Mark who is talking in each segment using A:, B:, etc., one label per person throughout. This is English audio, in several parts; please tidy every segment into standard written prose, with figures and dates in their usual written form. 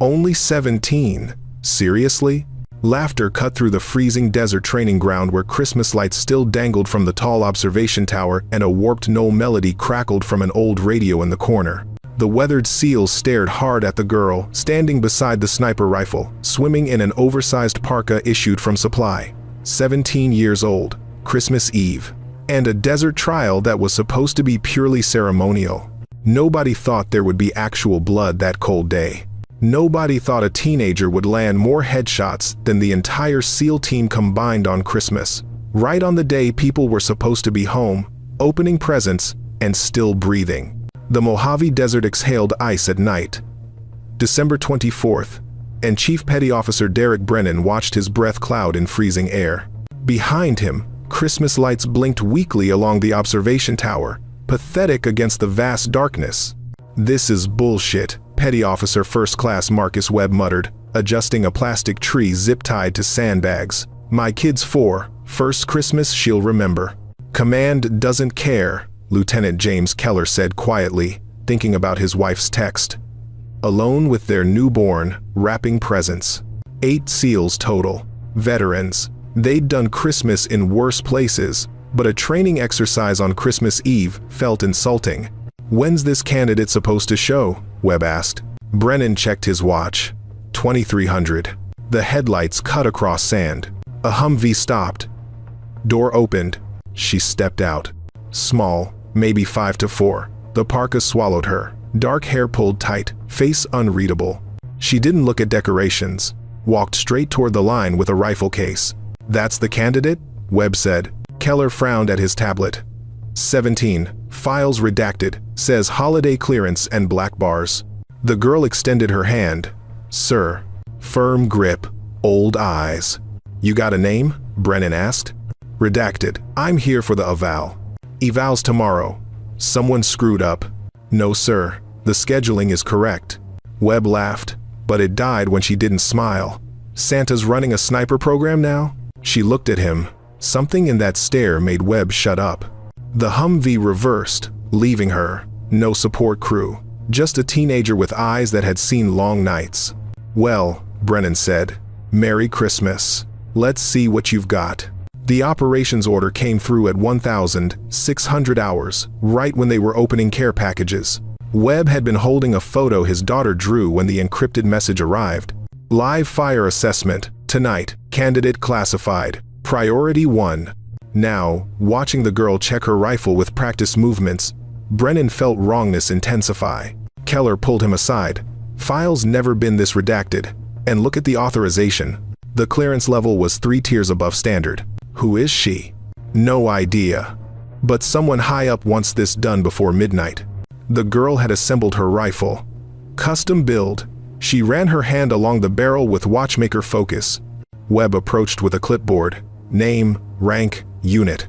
A: Only 17? Seriously? Laughter cut through the freezing desert training ground where Christmas lights still dangled from the tall observation tower and a warped Knoll melody crackled from an old radio in the corner. The weathered seals stared hard at the girl, standing beside the sniper rifle, swimming in an oversized parka issued from supply. 17 years old, Christmas Eve, and a desert trial that was supposed to be purely ceremonial. Nobody thought there would be actual blood that cold day. Nobody thought a teenager would land more headshots than the entire SEAL team combined on Christmas, right on the day people were supposed to be home, opening presents, and still breathing. The Mojave Desert exhaled ice at night. December 24th, and Chief Petty Officer Derek Brennan watched his breath cloud in freezing air. Behind him, Christmas lights blinked weakly along the observation tower, pathetic against the vast darkness. "This is bullshit," Petty Officer First Class Marcus Webb muttered, adjusting a plastic tree zip-tied to sandbags. "My kid's 4, first Christmas she'll remember." "Command doesn't care," Lieutenant James Keller said quietly, thinking about his wife's text. Alone with their newborn, wrapping presents. 8 SEALs total. Veterans. They'd done Christmas in worse places, but a training exercise on Christmas Eve felt insulting. "When's this candidate supposed to show?" Webb asked. Brennan checked his watch. 2300. The headlights cut across sand. A Humvee stopped. Door opened. She stepped out. Small, maybe 5'4". The parka swallowed her. Dark hair pulled tight, face unreadable. She didn't look at decorations. Walked straight toward the line with a rifle case. "That's the candidate?" Webb said. Keller frowned at his tablet. 17. Files redacted. Says holiday clearance and black bars. The girl extended her hand. "Sir." Firm grip. Old eyes. "You got a name?" Brennan asked. Redacted. "I'm here for the eval." "Eval's tomorrow." "Someone screwed up." "No, sir. The scheduling is correct." Webb laughed, but it died when she didn't smile. "Santa's running a sniper program now?" She looked at him. Something in that stare made Webb shut up. The Humvee reversed, leaving her. No support crew. Just a teenager with eyes that had seen long nights. "Well," Brennan said, "Merry Christmas. Let's see what you've got." The operations order came through at 1,600 hours, right when they were opening care packages. Webb had been holding a photo his daughter drew when the encrypted message arrived. "Live fire assessment. Tonight. Candidate classified. Priority 1. Now, watching the girl check her rifle with practice movements, Brennan felt wrongness intensify. Keller pulled him aside. "File's never been this redacted. And look at the authorization." The clearance level was 3 tiers above standard. "Who is she?" "No idea. But someone high up wants this done before midnight." The girl had assembled her rifle. Custom build. She ran her hand along the barrel with watchmaker focus. Webb approached with a clipboard. Name, rank, unit.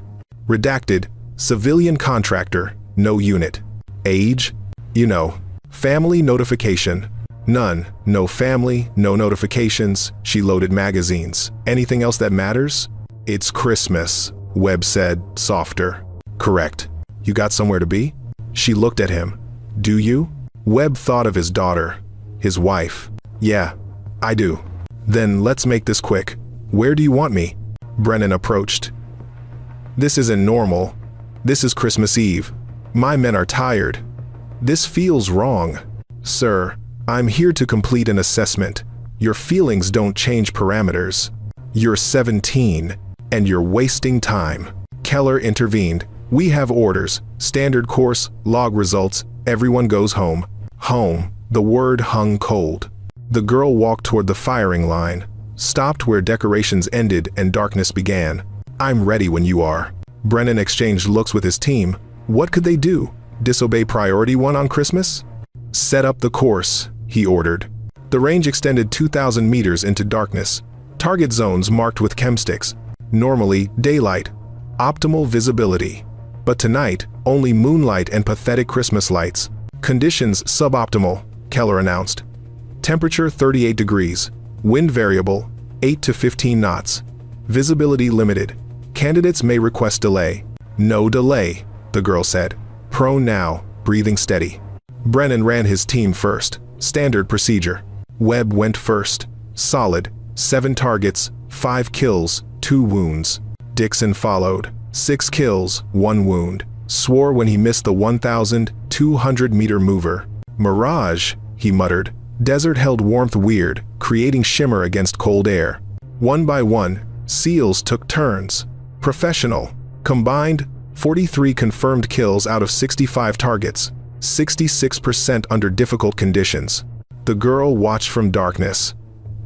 A: Redacted. Civilian contractor, no unit. Age? You know. Family notification. None. No family, no notifications. She loaded magazines. "Anything else that matters?" "It's Christmas," Webb said, softer. "Correct. You got somewhere to be?" She looked at him. "Do you?" Webb thought of his daughter. His wife. "Yeah, I do." "Then let's make this quick. Where do you want me?" Brennan approached. "This isn't normal. This is Christmas Eve. My men are tired. This feels wrong." "Sir, I'm here to complete an assessment. Your feelings don't change parameters. You're 17, and you're wasting time." Keller intervened. "We have orders, standard course, log results, everyone goes home." Home. The word hung cold. The girl walked toward the firing line, stopped where decorations ended and darkness began. "I'm ready when you are." Brennan exchanged looks with his team. What could they do? Disobey priority 1 on Christmas? "Set up the course," he ordered. The range extended 2,000 meters into darkness. Target zones marked with chemsticks. Normally, daylight. Optimal visibility. But tonight, only moonlight and pathetic Christmas lights. Conditions suboptimal, Keller announced. Temperature 38 degrees. Wind variable, 8 to 15 knots. Visibility limited. Candidates may request delay. "No delay," the girl said. "Prone now, breathing steady." Brennan ran his team first. Standard procedure. Webb went first. Solid. 7 targets, 5 kills, 2 wounds. Dixon followed. 6 kills, 1 wound. Swore when he missed the 1,200-meter mover. Mirage, he muttered. Desert held warmth weird, creating shimmer against cold air. One by one, SEALs took turns. Professional. Combined, 43 confirmed kills out of 65 targets. 66% under difficult conditions. The girl watched from darkness.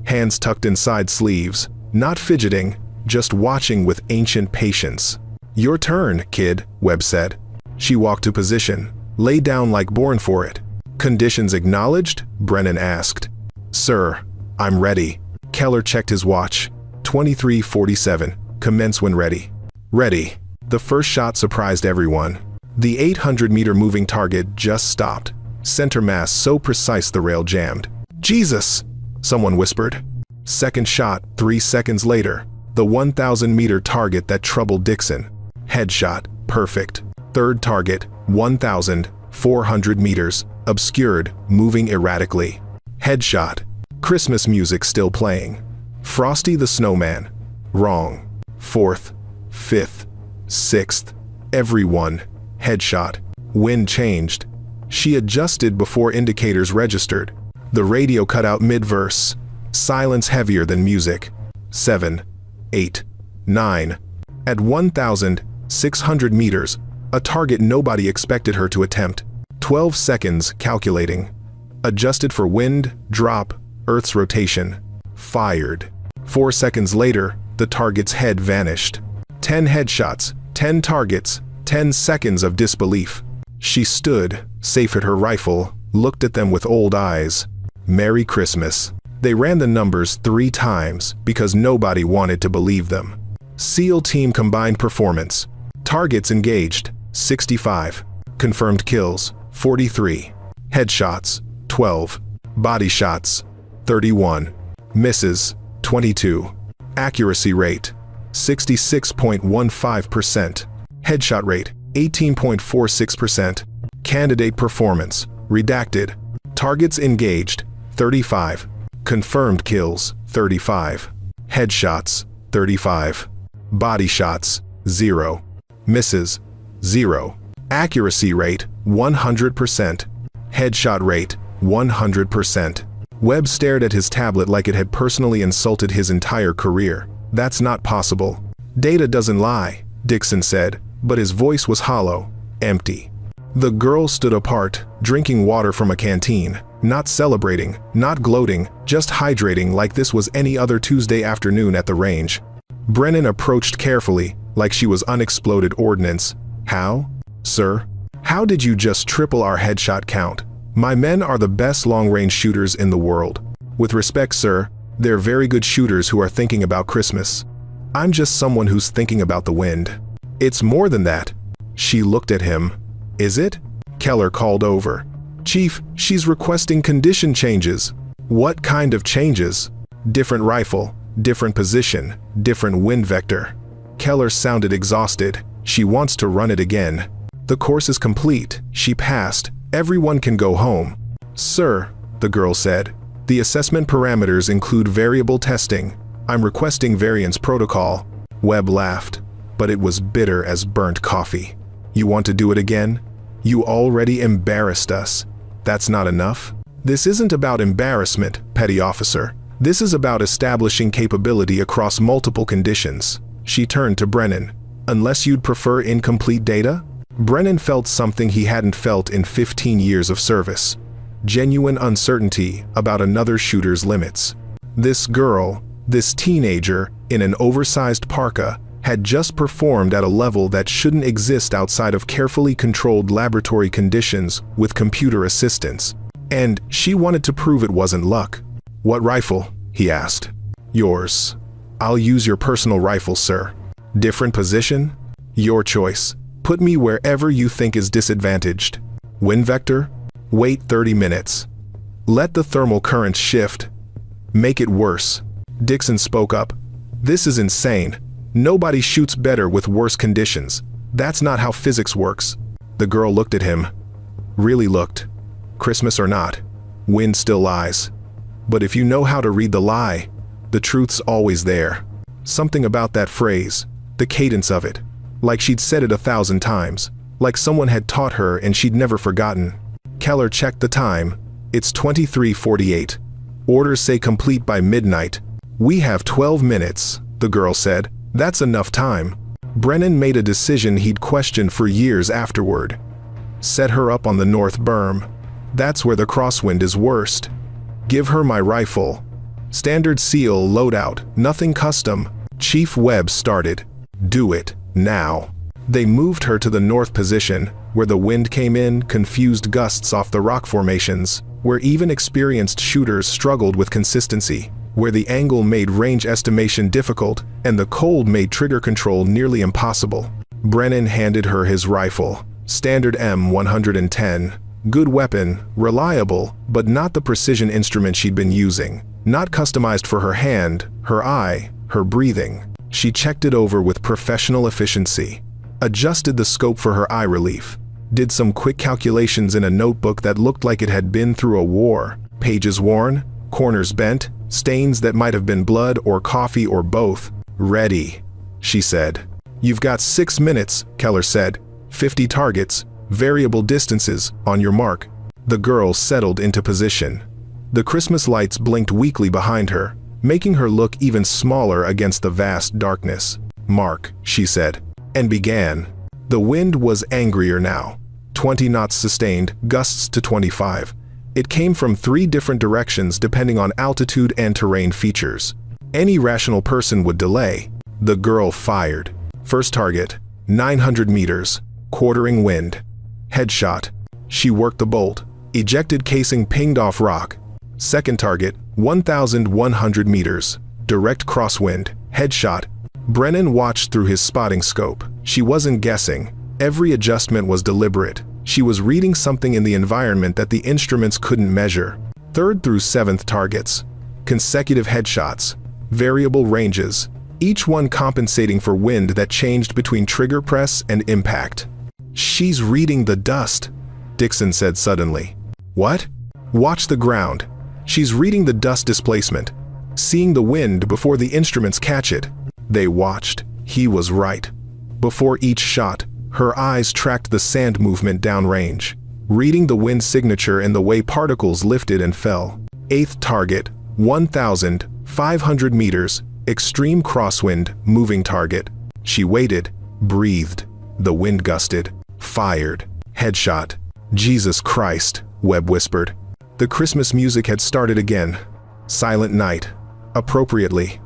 A: Hands tucked inside sleeves, not fidgeting, just watching with ancient patience. "Your turn, kid," Webb said. She walked to position, lay down like born for it. "Conditions acknowledged?" Brennan asked. "Sir, I'm ready." Keller checked his watch. 23:47. Commence when ready. Ready. The first shot surprised everyone. The 800-meter moving target just stopped. Center mass so precise the rail jammed. "Jesus!" someone whispered. Second shot, 3 seconds later. The 1,000-meter target that troubled Dixon. Headshot, perfect. Third target, 1,400 meters, obscured, moving erratically. Headshot. Christmas music still playing. Frosty the Snowman. Wrong. Fourth, fifth, sixth. Everyone. Headshot. Wind changed. She adjusted before indicators registered. The radio cut out mid-verse. Silence heavier than music. 7, 8, 9. At 1,600 meters, a target nobody expected her to attempt. 12 seconds calculating. Adjusted for wind, drop, Earth's rotation. Fired. 4 seconds later, the target's head vanished. 10 headshots, 10 targets, 10 seconds of disbelief. She stood, safe at her rifle, looked at them with old eyes. Merry Christmas. They ran the numbers 3 times because nobody wanted to believe them. SEAL team combined performance. Targets engaged, 65. Confirmed kills, 43. Headshots, 12. Body shots, 31. Misses, 22. Accuracy rate, 66.15%. Headshot rate, 18.46%. Candidate performance, redacted. Targets engaged, 35. Confirmed kills, 35. Headshots, 35. Body shots, 0. Misses, 0. Accuracy rate, 100%. Headshot rate, 100%. Webb stared at his tablet like it had personally insulted his entire career. "That's not possible." "Data doesn't lie," Dixon said, but his voice was hollow, empty. The girl stood apart, drinking water from a canteen, not celebrating, not gloating, just hydrating like this was any other Tuesday afternoon at the range. Brennan approached carefully, like she was unexploded ordnance. "How? Sir? How did you just triple our headshot count? My men are the best long-range shooters in the world. With respect, sir, they're very good shooters who are thinking about Christmas. I'm just someone who's thinking about the wind." "It's more than that." She looked at him. "Is it?" Keller called over. "Chief, she's requesting condition changes." "What kind of changes?" "Different rifle, different position, different wind vector." Keller sounded exhausted. "She wants to run it again." "The course is complete. She passed. Everyone can go home." "Sir," the girl said, "the assessment parameters include variable testing. I'm requesting variance protocol." Webb laughed, but it was bitter as burnt coffee. "You want to do it again? You already embarrassed us. That's not enough?" "This isn't about embarrassment, petty officer. This is about establishing capability across multiple conditions." She turned to Brennan. "Unless you'd prefer incomplete data?" Brennan felt something he hadn't felt in 15 years of service. Genuine uncertainty about another shooter's limits. This girl, this teenager, in an oversized parka, had just performed at a level that shouldn't exist outside of carefully controlled laboratory conditions with computer assistance. And she wanted to prove it wasn't luck. "What rifle?" he asked. "Yours." "I'll use your personal rifle, sir." "Different position?" "Your choice. Put me wherever you think is disadvantaged." "Wind vector?" "Wait 30 minutes. Let the thermal currents shift. Make it worse." Dixon spoke up. "This is insane. Nobody shoots better with worse conditions. That's not how physics works." The girl looked at him. Really looked. Christmas or not, wind still lies. But if you know how to read the lie, the truth's always there. Something about that phrase, the cadence of it, like she'd said it 1,000 times, like someone had taught her and she'd never forgotten. Keller checked the time. It's 23:48. Orders say complete by midnight. We have 12 minutes, the girl said. That's enough time. Brennan made a decision he'd questioned for years afterward. Set her up on the north berm. That's where the crosswind is worst. Give her my rifle. Standard SEAL loadout, nothing custom. Chief Webb started. Do it, now. They moved her to the north position, where the wind came in, confused gusts off the rock formations, where even experienced shooters struggled with consistency, where the angle made range estimation difficult, and the cold made trigger control nearly impossible. Brennan handed her his rifle. Standard M110. Good weapon, reliable, but not the precision instrument she'd been using. Not customized for her hand, her eye, her breathing. She checked it over with professional efficiency. Adjusted the scope for her eye relief. Did some quick calculations in a notebook that looked like it had been through a war. Pages worn, corners bent, stains that might have been blood or coffee or both. Ready, she said. You've got 6 minutes, Keller said. 50 targets, variable distances, on your mark. The girl settled into position. The Christmas lights blinked weakly behind her, making her look even smaller against the vast darkness. Mark, she said, and began. The wind was angrier now. 20 knots sustained, gusts to 25. It came from 3 different directions depending on altitude and terrain features. Any rational person would delay. The girl fired. First target, 900 meters, quartering wind. Headshot. She worked the bolt. Ejected casing pinged off rock. Second target, 1,100 meters, direct crosswind. Headshot. Brennan watched through his spotting scope. She wasn't guessing. Every adjustment was deliberate. She was reading something in the environment that the instruments couldn't measure. Third through 7th targets. Consecutive headshots. Variable ranges. Each one compensating for wind that changed between trigger press and impact. She's reading the dust, Dixon said suddenly. What? Watch the ground. She's reading the dust displacement. Seeing the wind before the instruments catch it. They watched. He was right. Before each shot, her eyes tracked the sand movement downrange, reading the wind signature in the way particles lifted and fell. 8th target, 1,500 meters, extreme crosswind, moving target. She waited, breathed. The wind gusted. Fired. Headshot. Jesus Christ, Webb whispered. The Christmas music had started again. Silent night. Appropriately.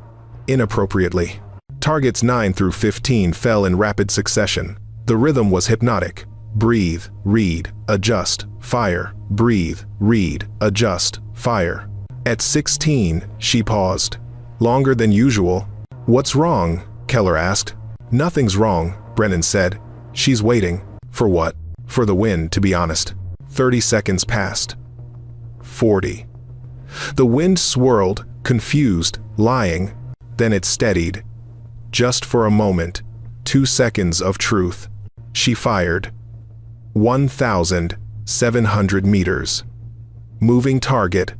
A: Inappropriately. Targets 9 through 15 fell in rapid succession. The rhythm was hypnotic. Breathe, read, adjust, fire. Breathe, read, adjust, fire. At 16, she paused. Longer than usual. What's wrong? Keller asked. Nothing's wrong, Brennan said. She's waiting. For what? For the wind, to be honest. 30 seconds passed. 40. The wind swirled, confused, lying. Then it steadied. Just for a moment. 2 seconds of truth. She fired. 1,700 meters. Moving target.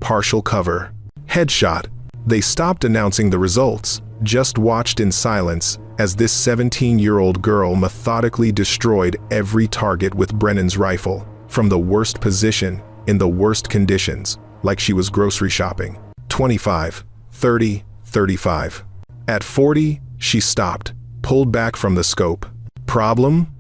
A: Partial cover. Headshot. They stopped announcing the results, just watched in silence as this 17-year-old girl methodically destroyed every target with Brennan's rifle, from the worst position, in the worst conditions, like she was grocery shopping. 25, 30, 35. At 40, she stopped, pulled back from the scope. Problem?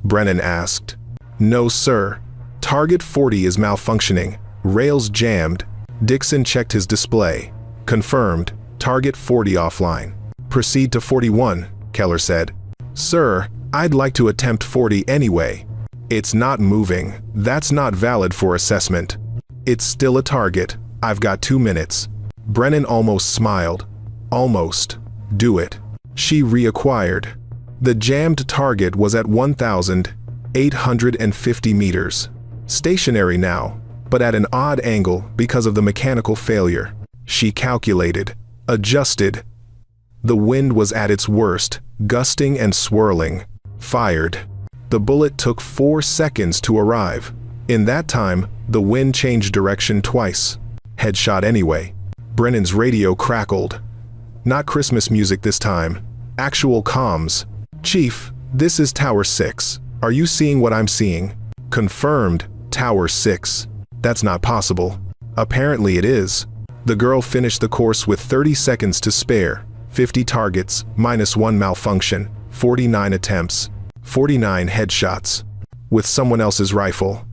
A: Brennan asked. No, sir. Target 40 is malfunctioning. Rails jammed. Dixon checked his display. Confirmed. Target 40 offline. Proceed to 41, Keller said. Sir, I'd like to attempt 40 anyway. It's not moving. That's not valid for assessment. It's still a target. I've got 2 minutes. Brennan almost smiled. Almost. Do it. She reacquired. The jammed target was at 1,850 meters. Stationary now, but at an odd angle because of the mechanical failure. She calculated. Adjusted. The wind was at its worst, gusting and swirling. Fired. The bullet took 4 seconds to arrive. In that time, the wind changed direction twice. Headshot anyway. Brennan's radio crackled. Not Christmas music this time. Actual comms. Chief, this is Tower 6. Are you seeing what I'm seeing? Confirmed, Tower 6. That's not possible. Apparently it is. The girl finished the course with 30 seconds to spare. 50 targets, -1 malfunction, 49 attempts, 49 headshots. With someone else's rifle.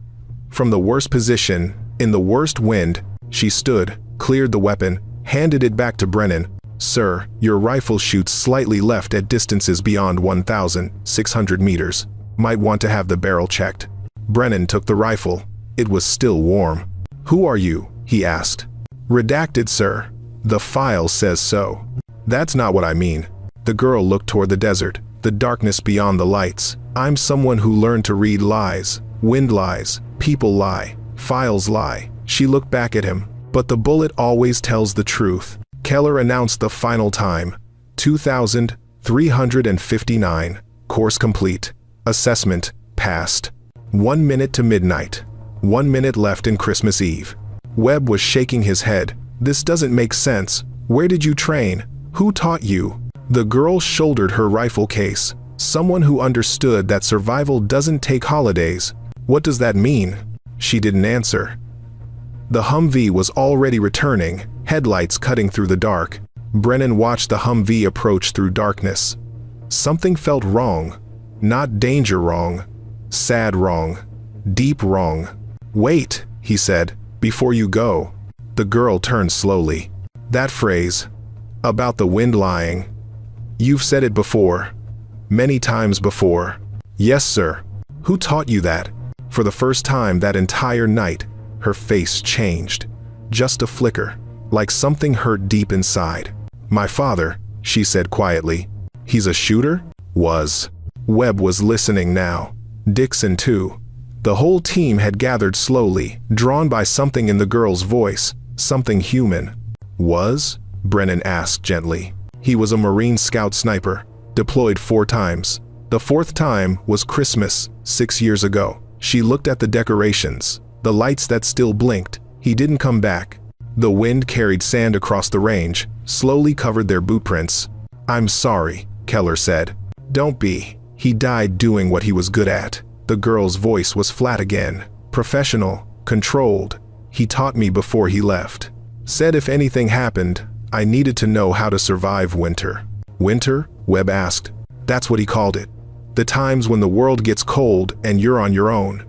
A: From the worst position, in the worst wind, she stood, cleared the weapon, handed it back to Brennan. Sir, your rifle shoots slightly left at distances beyond 1,600 meters. Might want to have the barrel checked. Brennan took the rifle. It was still warm. Who are you? He asked. Redacted, sir. The file says so. That's not what I mean. The girl looked toward the desert, the darkness beyond the lights. I'm someone who learned to read lies. Wind lies, people lie, files lie. She looked back at him. But the bullet always tells the truth. Keller announced the final time. 2,359. Course complete. Assessment passed. 1 minute to midnight. 1 minute left in Christmas Eve. Webb was shaking his head. This doesn't make sense. Where did you train? Who taught you? The girl shouldered her rifle case. Someone who understood that survival doesn't take holidays. What does that mean? She didn't answer. The Humvee was already returning, headlights cutting through the dark. Brennan watched the Humvee approach through darkness. Something felt wrong. Not danger wrong. Sad wrong. Deep wrong. Wait, he said, before you go. The girl turned slowly. That phrase, about the wind lying. You've said it before. Many times before. Yes, sir. Who taught you that? For the first time that entire night, her face changed. Just a flicker, like something hurt deep inside. My father, she said quietly. He's a shooter? Was. Webb was listening now. Dixon too. The whole team had gathered slowly, drawn by something in the girl's voice, something human. Was? Brennan asked gently. He was a Marine Scout sniper, deployed 4 times. The 4th time was Christmas, 6 years ago. She looked at the decorations, the lights that still blinked. He didn't come back. The wind carried sand across the range, slowly covered their boot prints. I'm sorry, Keller said. Don't be. He died doing what he was good at. The girl's voice was flat again. Professional, controlled. He taught me before he left. Said if anything happened, I needed to know how to survive winter. Winter? Webb asked. That's what he called it. The times when the world gets cold and you're on your own.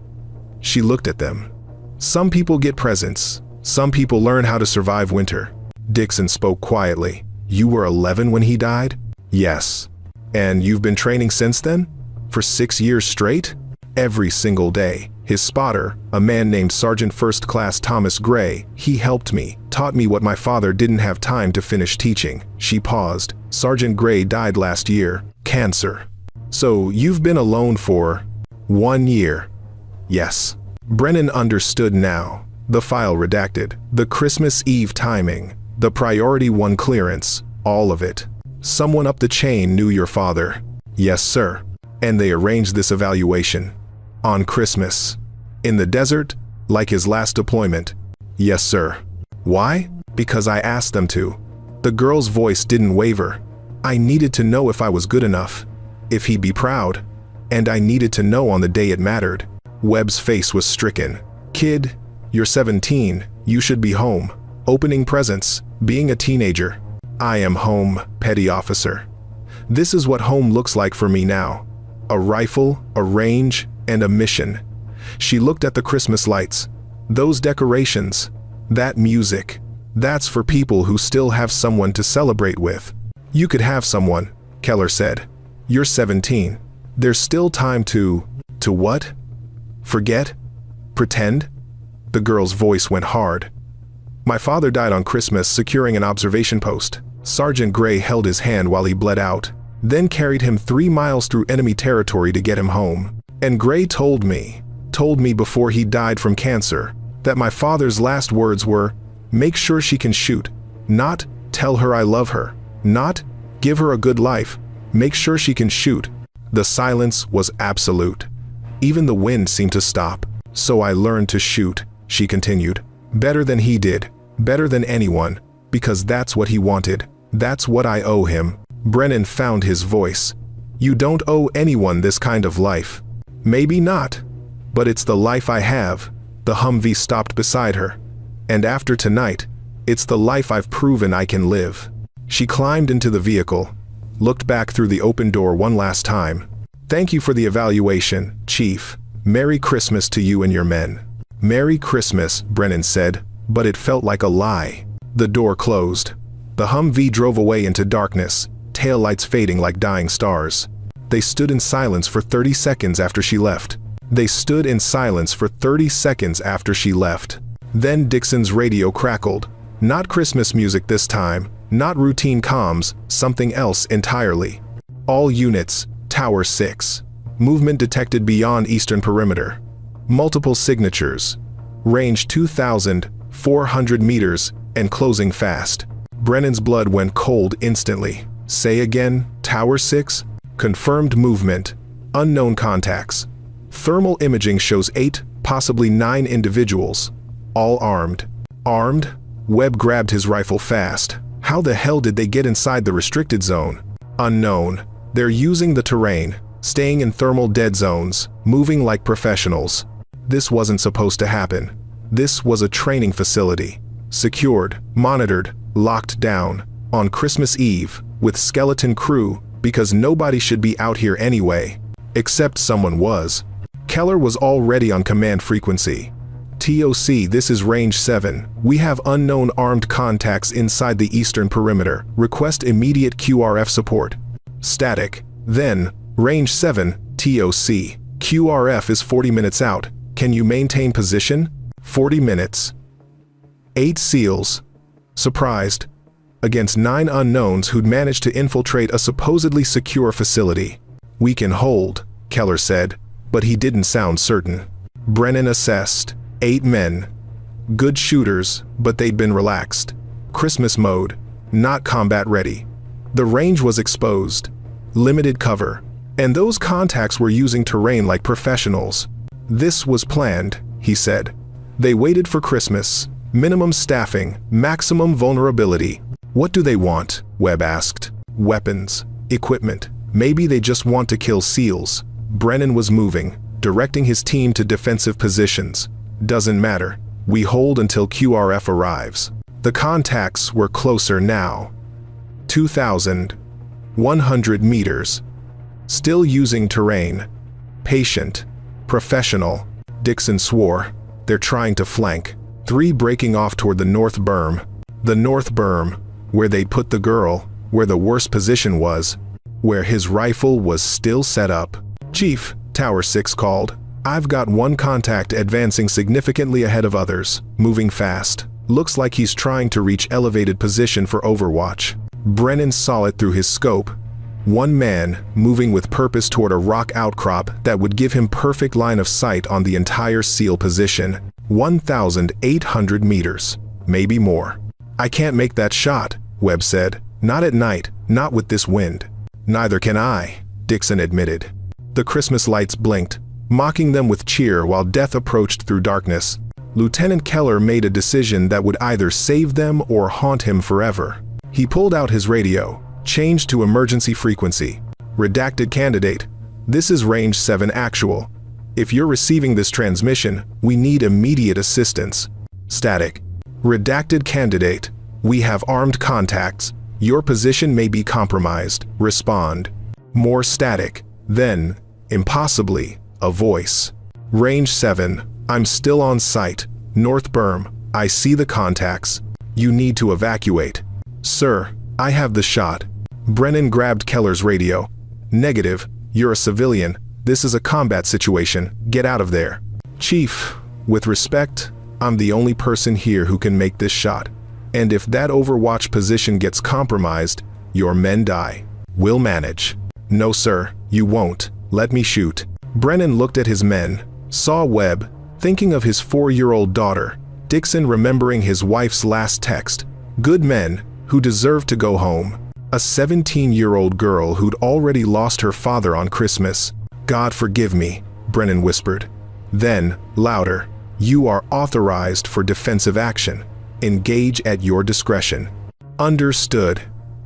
A: She looked at them. Some people get presents. Some people learn how to survive winter. Dixon spoke quietly. You were 11 when he died? Yes. And you've been training since then? For 6 years straight? Every single day. His spotter, a man named Sergeant First Class Thomas Gray, he helped me, taught me what my father didn't have time to finish teaching. She paused. Sergeant Gray died last year. Cancer. So you've been alone for 1 year. Yes. Brennan understood now. The file redacted. The Christmas Eve timing. The Priority 1 clearance. All of it. Someone up the chain knew your father. Yes, sir. And they arranged this evaluation. On Christmas. In the desert, like his last deployment. Yes, sir. Why? Because I asked them to. The girl's voice didn't waver. I needed to know if I was good enough. If he'd be proud. And I needed to know on the day it mattered. Webb's face was stricken. Kid, you're 17. You should be home. Opening presents. Being a teenager. I am home, petty officer. This is what home looks like for me now. A rifle, a range, and a mission. She looked at the Christmas lights. Those decorations. That music. That's for people who still have someone to celebrate with. You could have someone, Keller said. You're 17. There's still time to what? Forget? Pretend? The girl's voice went hard. My father died on Christmas securing an observation post. Sergeant Gray held his hand while he bled out, then carried him 3 miles through enemy territory to get him home. And Gray told me before he died from cancer, that my father's last words were, make sure she can shoot, not tell her I love her, not give her a good life, make sure she can shoot. The silence was absolute. Even the wind seemed to stop. So I learned to shoot, she continued. Better than he did. Better than anyone, because that's what he wanted. That's what I owe him. Brennan found his voice. You don't owe anyone this kind of life. Maybe not, but it's the life I have. The Humvee stopped beside her. And after tonight, it's the life I've proven I can live. She climbed into the vehicle, looked back through the open door one last time. Thank you for the evaluation, Chief. Merry Christmas to you and your men. Merry Christmas, Brennan said, but it felt like a lie. The door closed. The Humvee drove away into darkness, taillights fading like dying stars. They stood in silence for 30 seconds after she left. They stood in silence for 30 seconds after she left. Then Dixon's radio crackled. Not Christmas music this time, not routine comms, something else entirely. All units, Tower 6. Movement detected beyond eastern perimeter. Multiple signatures. Range 2,400 meters and closing fast. Brennan's blood went cold instantly. Say again, Tower 6? Confirmed movement. Unknown contacts. Thermal imaging shows 8, possibly 9 individuals. All armed. Armed? Webb grabbed his rifle fast. How the hell did they get inside the restricted zone? Unknown. They're using the terrain, staying in thermal dead zones, moving like professionals. This wasn't supposed to happen. This was a training facility. Secured, monitored, locked down, on Christmas Eve, with skeleton crew, because nobody should be out here anyway. Except someone was. Keller was already on command frequency. TOC, this is Range 7. We have unknown armed contacts inside the eastern perimeter. Request immediate QRF support. Static. Then, Range 7, TOC. QRF is 40 minutes out. Can you maintain position? 40 minutes. 8 SEALs. Surprised. Against 9 unknowns who'd managed to infiltrate a supposedly secure facility. We can hold, Keller said, but he didn't sound certain. Brennan assessed. 8 men. Good shooters, but they'd been relaxed. Christmas mode, not combat ready. The range was exposed. Limited cover. And those contacts were using terrain like professionals. This was planned, he said. They waited for Christmas. Minimum staffing, maximum vulnerability. What do they want? Webb asked. Weapons. Equipment. Maybe they just want to kill SEALs. Brennan was moving, directing his team to defensive positions. Doesn't matter. We hold until QRF arrives. The contacts were closer now. 2,100 meters. Still using terrain. Patient. Professional. Dixon swore. They're trying to flank. 3 breaking off toward the north berm. The north berm, where they'd put the girl, where the worst position was, where his rifle was still set up. Chief, Tower 6 called. I've got one contact advancing significantly ahead of others, moving fast. Looks like he's trying to reach elevated position for overwatch. Brennan saw it through his scope. One man, moving with purpose toward a rock outcrop that would give him perfect line of sight on the entire SEAL position. 1,800 meters, maybe more. I can't make that shot, Webb said. Not at night, not with this wind. Neither can I, Dixon admitted. The Christmas lights blinked, mocking them with cheer while death approached through darkness. Lieutenant Keller made a decision that would either save them or haunt him forever. He pulled out his radio, changed to emergency frequency. Redacted candidate. This is Range 7 actual. If you're receiving this transmission, we need immediate assistance. Static. Redacted candidate. We have armed contacts. Your position may be compromised. Respond. More static. Then, impossibly, a voice. Range 7. I'm still on site. North berm. I see the contacts. You need to evacuate. Sir, I have the shot. Brennan grabbed Keller's radio. Negative. You're a civilian. This is a combat situation. Get out of there. Chief, with respect, I'm the only person here who can make this shot. And if that overwatch position gets compromised, your men die. We'll manage. No, sir, you won't. Let me shoot. Brennan looked at his men, saw Webb, thinking of his 4-year-old daughter, Dixon remembering his wife's last text. Good men, who deserve to go home. A 17-year-old girl who'd already lost her father on Christmas. God forgive me, Brennan whispered. Then, louder, you are authorized for defensive action. Engage at your discretion. Understood.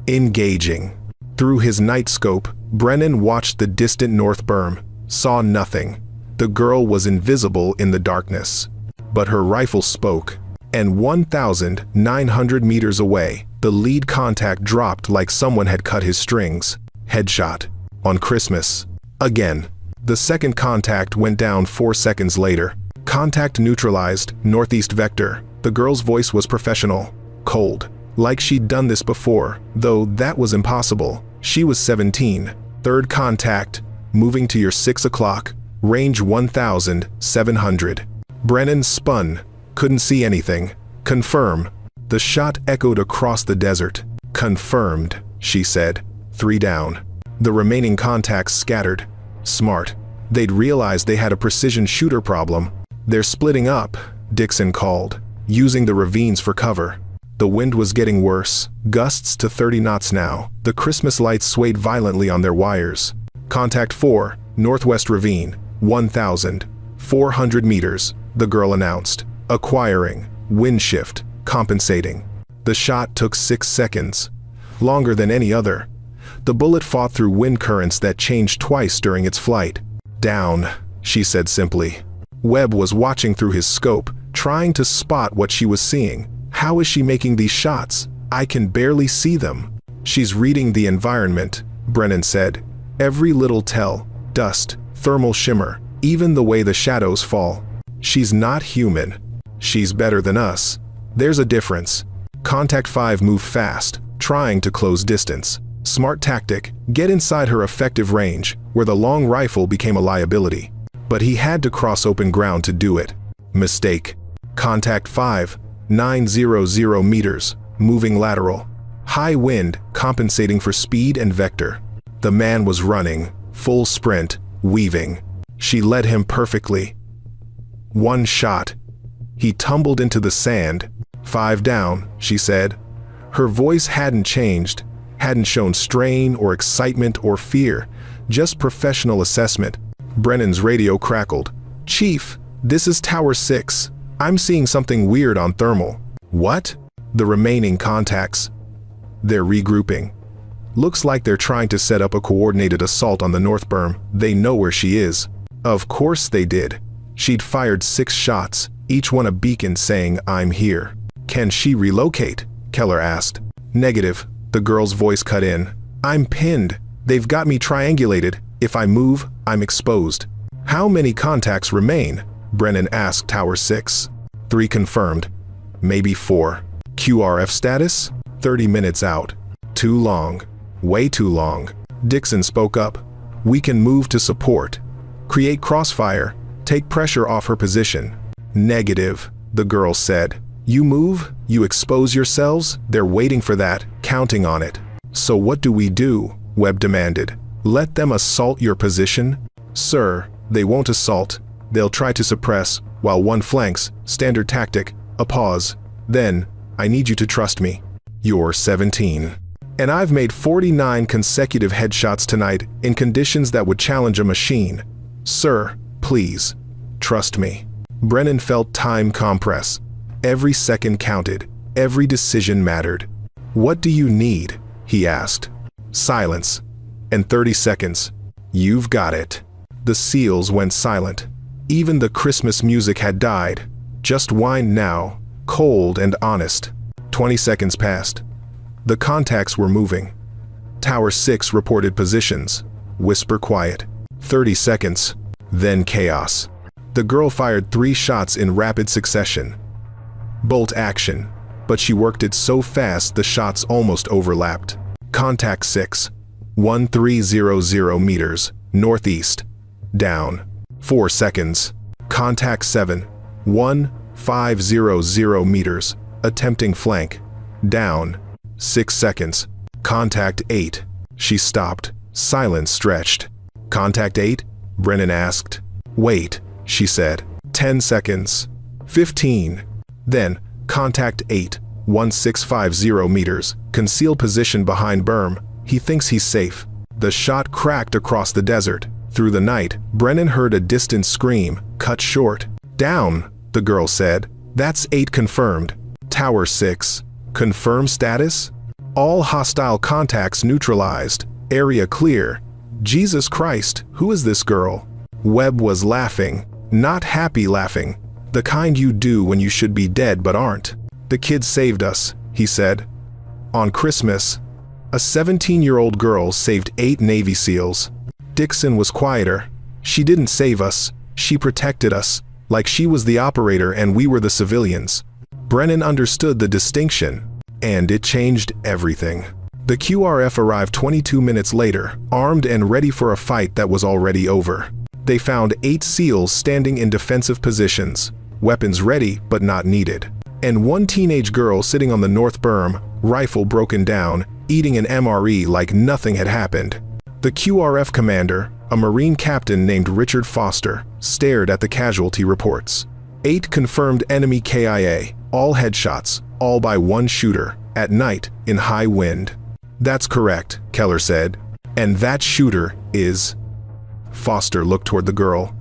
A: Engaging. Through his night scope, Brennan watched the distant North Berm, saw nothing. The girl was invisible in the darkness. But her rifle spoke, and 1,900 meters away, the lead contact dropped like someone had cut his strings. Headshot. On Christmas. Again. The second contact went down 4 seconds later. Contact neutralized, northeast vector. The girl's voice was professional, cold, like she'd done this before, though that was impossible. She was 17. Third contact, moving to your 6 o'clock, range 1,700. Brennan spun, couldn't see anything. Confirm. The shot echoed across the desert. Confirmed, she said. 3 down. The remaining contacts scattered. Smart. They'd realized they had a precision shooter problem. They're splitting up, Dixon called, using the ravines for cover. The wind was getting worse, gusts to 30 knots now. The Christmas lights swayed violently on their wires. Contact 4, Northwest Ravine, 1,400 meters, the girl announced. Acquiring, wind shift, compensating. The shot took 6 seconds, longer than any other. The bullet fought through wind currents that changed twice during its flight. Down, she said simply. Webb was watching through his scope, trying to spot what she was seeing. How is she making these shots? I can barely see them. She's reading the environment, Brennan said. Every little tell, dust, thermal shimmer, even the way the shadows fall. She's not human. She's better than us. There's a difference. Contact 5 moved fast, trying to close distance. Smart tactic, get inside her effective range, where the long rifle became a liability. But he had to cross open ground to do it. Mistake. Contact 5, 900 meters, moving lateral. High wind, compensating for speed and vector. The man was running, full sprint, weaving. She led him perfectly. 1 shot. He tumbled into the sand. 5 down, she said. Her voice hadn't changed, hadn't shown strain or excitement or fear, just professional assessment. Brennan's radio crackled. Chief, this is Tower 6. I'm seeing something weird on thermal. What? The remaining contacts. They're regrouping. Looks like they're trying to set up a coordinated assault on the North Berm. They know where she is. Of course they did. She'd fired 6 shots, each one a beacon saying, I'm here. Can she relocate? Keller asked. Negative. The girl's voice cut in. I'm pinned. They've got me triangulated. If I move, I'm exposed. How many contacts remain? Brennan asked Tower 6. 3 confirmed. Maybe 4. QRF status? 30 minutes out. Too long. Way too long. Dixon spoke up. We can move to support. Create crossfire. Take pressure off her position. Negative, the girl said. You move, you expose yourselves, they're waiting for that, counting on it. So what do we do? Webb demanded. Let them assault your position? Sir, they won't assault. They'll try to suppress, while one flanks, standard tactic, a pause. Then, I need you to trust me. You're 17. And I've made 49 consecutive headshots tonight in conditions that would challenge a machine. Sir, please, trust me. Brennan felt time compress. Every second counted. Every decision mattered. What do you need? He asked. Silence. And 30 seconds. You've got it. The seals went silent. Even the Christmas music had died. Just whined now, cold and honest. 20 seconds passed. The contacts were moving. Tower 6 reported positions. Whisper quiet. 30 seconds. Then chaos. The girl fired 3 shots in rapid succession. Bolt action. But she worked it so fast the shots almost overlapped. Contact 6. 1300 meters, northeast. Down. 4 seconds. Contact 7. 1500 meters, attempting flank. Down. 6 seconds. Contact 8. She stopped. Silence stretched. Contact 8? Brennan asked. Wait, she said. 10 seconds. 15. Then, contact 8. 1650 meters, concealed position behind berm. He thinks he's safe. The shot cracked across the desert. Through the night, Brennan heard a distant scream, cut short. Down, the girl said. That's 8 confirmed. Tower 6. Confirm status? All hostile contacts neutralized. Area clear. Jesus Christ, who is this girl? Webb was laughing. Not happy laughing. The kind you do when you should be dead but aren't. The kid saved us, he said. On Christmas, a 17-year-old girl saved 8 Navy SEALs. Dixon was quieter. She didn't save us. She protected us, like she was the operator and we were the civilians. Brennan understood the distinction, and it changed everything. The QRF arrived 22 minutes later, armed and ready for a fight that was already over. They found 8 SEALs standing in defensive positions, weapons ready but not needed, and one teenage girl sitting on the north berm, rifle broken down, eating an MRE like nothing had happened. The QRF commander, a Marine captain named Richard Foster, stared at the casualty reports. 8 confirmed enemy KIA, all headshots, all by one shooter, at night, in high wind. That's correct, Keller said. And that shooter is... Foster looked toward the girl.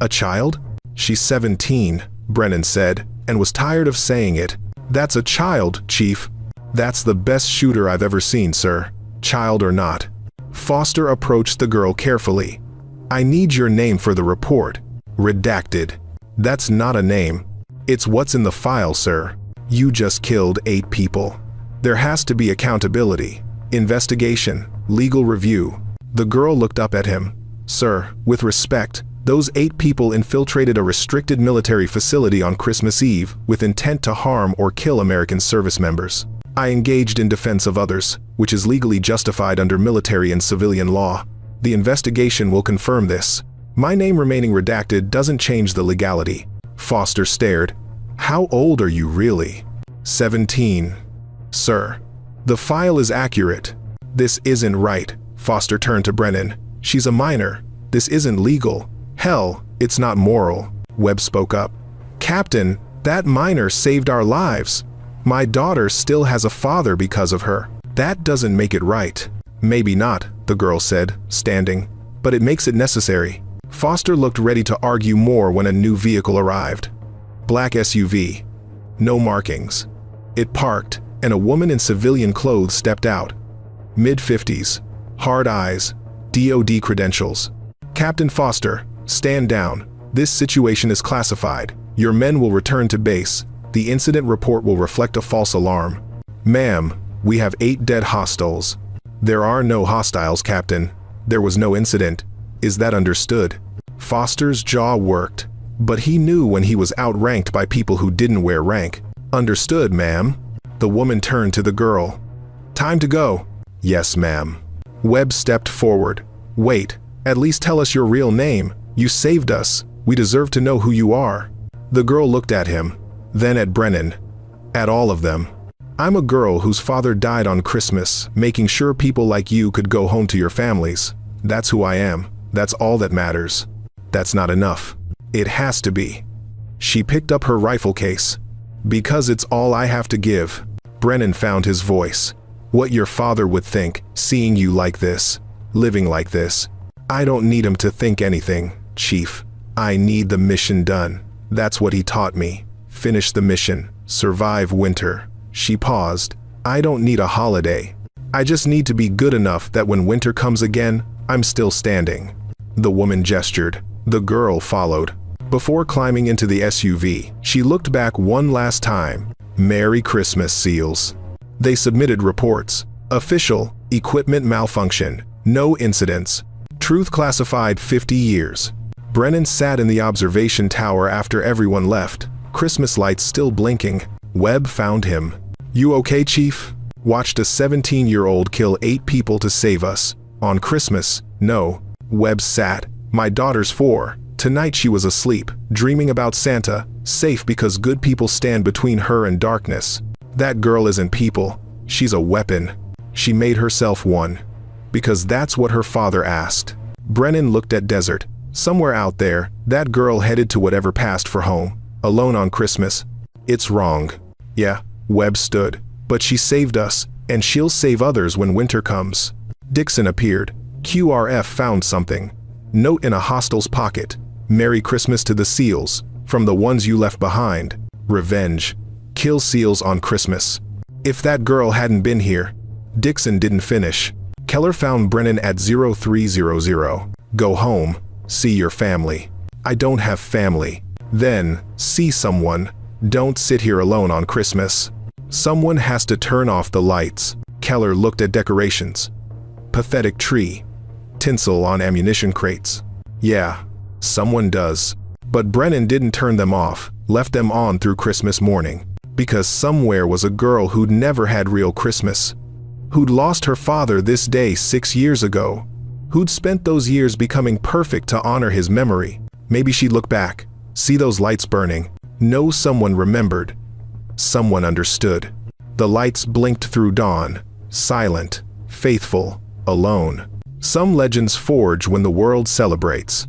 A: A child? She's 17, Brennan said, and was tired of saying it. That's a child, Chief. That's the best shooter I've ever seen, sir. Child or not. Foster approached the girl carefully. I need your name for the report. Redacted. That's not a name. It's what's in the file, sir. You just killed 8 people. There has to be accountability, investigation, legal review. The girl looked up at him. Sir, with respect, those 8 people infiltrated a restricted military facility on Christmas Eve with intent to harm or kill American service members. I engaged in defense of others, which is legally justified under military and civilian law. The investigation will confirm this. My name remaining redacted doesn't change the legality. Foster stared. How old are you really? 17. Sir. The file is accurate. This isn't right. Foster turned to Brennan. She's a minor. This isn't legal. Hell, it's not moral. Webb spoke up. Captain, that minor saved our lives. My daughter still has a father because of her. That doesn't make it right. Maybe not, the girl said, standing. But it makes it necessary. Foster looked ready to argue more when a new vehicle arrived. Black SUV. No markings. It parked, and a woman in civilian clothes stepped out. Mid-50s. Hard eyes. DOD credentials. Captain Foster, stand down. This situation is classified. Your men will return to base. The incident report will reflect a false alarm. Ma'am, we have 8 dead hostiles. There are no hostiles, Captain. There was no incident. Is that understood? Foster's jaw worked, but he knew when he was outranked by people who didn't wear rank. Understood, ma'am. The woman turned to the girl. Time to go. Yes, ma'am. Webb stepped forward. Wait, at least tell us your real name. You saved us. We deserve to know who you are. The girl looked at him, then at Brennan. At all of them. I'm a girl whose father died on Christmas, making sure people like you could go home to your families. That's who I am. That's all that matters. That's not enough. It has to be. She picked up her rifle case. Because it's all I have to give. Brennan found his voice. What your father would think, seeing you like this, living like this. I don't need him to think anything, Chief. I need the mission done. That's what he taught me. Finish the mission. Survive winter. She paused. I don't need a holiday. I just need to be good enough that when winter comes again, I'm still standing. The woman gestured. The girl followed. Before climbing into the SUV, she looked back one last time. Merry Christmas, SEALs. They submitted reports. Official, equipment malfunction, no incidents. Truth classified 50 years. Brennan sat in the observation tower after everyone left, Christmas lights still blinking. Webb found him. You okay, Chief? Watched a 17-year-old kill 8 people to save us. On Christmas, no. Webb sat. My daughter's 4. Tonight she was asleep, dreaming about Santa, safe because good people stand between her and darkness. That girl isn't people. She's a weapon. She made herself one. Because that's what her father asked. Brennan looked at desert. Somewhere out there, that girl headed to whatever passed for home. Alone on Christmas. It's wrong. Yeah, Webb stood. But she saved us, and she'll save others when winter comes. Dixon appeared. QRF found something. Note in a hostile's pocket. Merry Christmas to the SEALs. From the ones you left behind. Revenge. Kill seals on Christmas. If that girl hadn't been here. Dixon didn't finish. Keller found Brennan at 0300. Go home. See your family. I don't have family. Then, see someone. Don't sit here alone on Christmas. Someone has to turn off the lights. Keller looked at decorations. Pathetic tree. Tinsel on ammunition crates. Yeah, someone does. But Brennan didn't turn them off, left them on through Christmas morning. Because somewhere was a girl who'd never had real Christmas. Who'd lost her father this day 6 years ago. Who'd spent those years becoming perfect to honor his memory. Maybe she'd look back, see those lights burning, know someone remembered. Someone understood. The lights blinked through dawn, silent, faithful, alone. Some legends forge when the world celebrates.